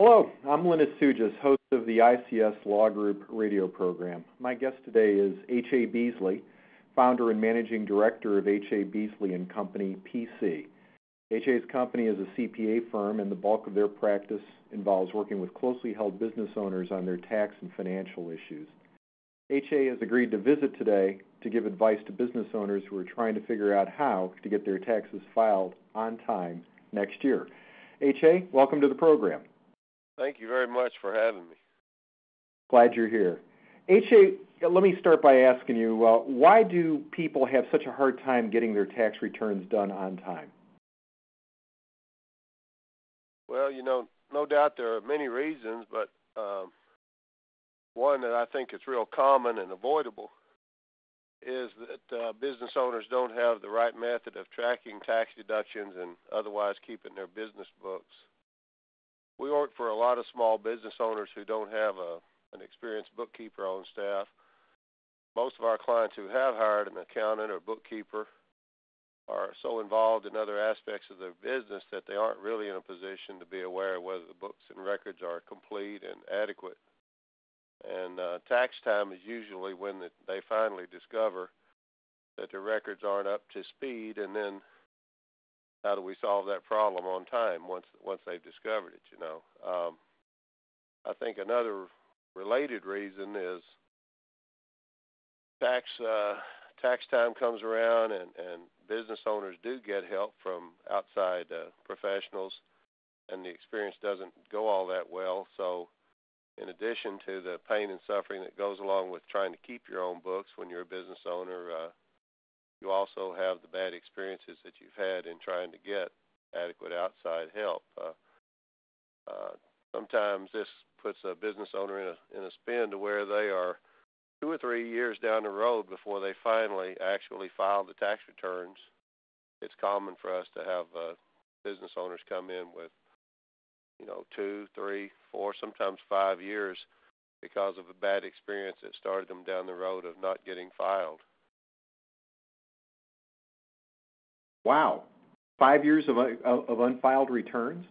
Hello, I'm Linus Sugis, host of the ICS Law Group radio program. My guest today is H.A. Beasley, founder and managing director of H.A. Beasley and Company, P.C. H.A.'s company is a CPA firm, and the bulk of their practice involves working with closely held business owners on their tax and financial issues. H.A. has agreed to visit today to give advice to business owners who are trying to figure out how to get their taxes filed on time next year. H.A., welcome to the program. Thank you very much for having me. Glad you're here. H.A., let me start by asking you, why do people have such a hard time getting their tax returns done on time? Well, no doubt there are many reasons, but one that I think is real common and avoidable is that business owners don't have the right method of tracking tax deductions and otherwise keeping their business books. We work for a lot of small business owners who don't have an experienced bookkeeper on staff. Most of our clients who have hired an accountant or bookkeeper are so involved in other aspects of their business that they aren't really in a position to be aware of whether the books and records are complete and adequate. And tax time is usually when they finally discover that their records aren't up to speed, and then how do we solve that problem on time once they've discovered it, I think another related reason is tax time comes around and business owners do get help from outside professionals, and the experience doesn't go all that well. So in addition to the pain and suffering that goes along with trying to keep your own books when you're a business owner, you also have the bad experiences that you've had in trying to get adequate outside help. Sometimes this puts a business owner in a spin to where they are 2 or 3 years down the road before they finally actually file the tax returns. It's common for us to have business owners come in with 2, 3, 4, sometimes 5 years because of a bad experience that started them down the road of not getting filed. Wow, 5 years of unfiled returns?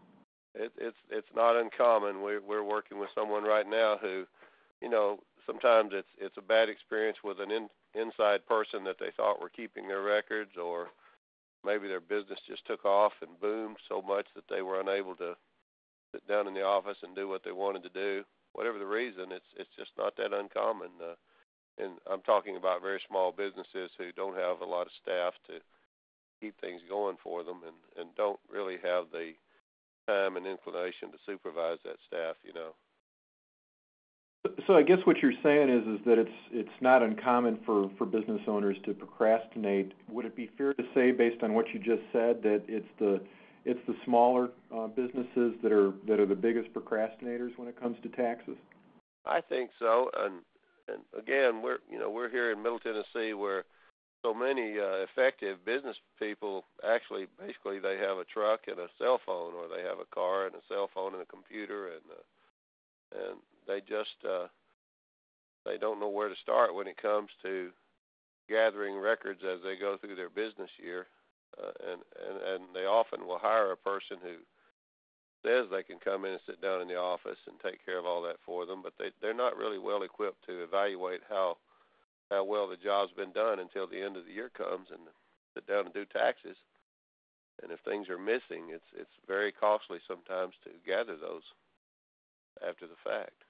It's not uncommon. We're working with someone right now who, sometimes it's a bad experience with an inside person that they thought were keeping their records, or maybe their business just took off and boomed so much that they were unable to sit down in the office and do what they wanted to do. Whatever the reason, it's just not that uncommon. And I'm talking about very small businesses who don't have a lot of staff to keep things going for them and don't really have the time and inclination to supervise that staff, So I guess what you're saying is that it's not uncommon for business owners to procrastinate. Would it be fair to say, based on what you just said, that it's the smaller businesses that are the biggest procrastinators when it comes to taxes? I think so, and again, we're here in Middle Tennessee where so many effective business people basically they have a truck and a cell phone, or they have a car and a cell phone and a computer, and they just they don't know where to start when it comes to gathering records as they go through their business year, and they often will hire a person who says they can come in and sit down in the office and take care of all that for them, but they're not really well equipped to evaluate how well the job's been done until the end of the year comes and sit down and do taxes. And if things are missing, it's very costly sometimes to gather those after the fact.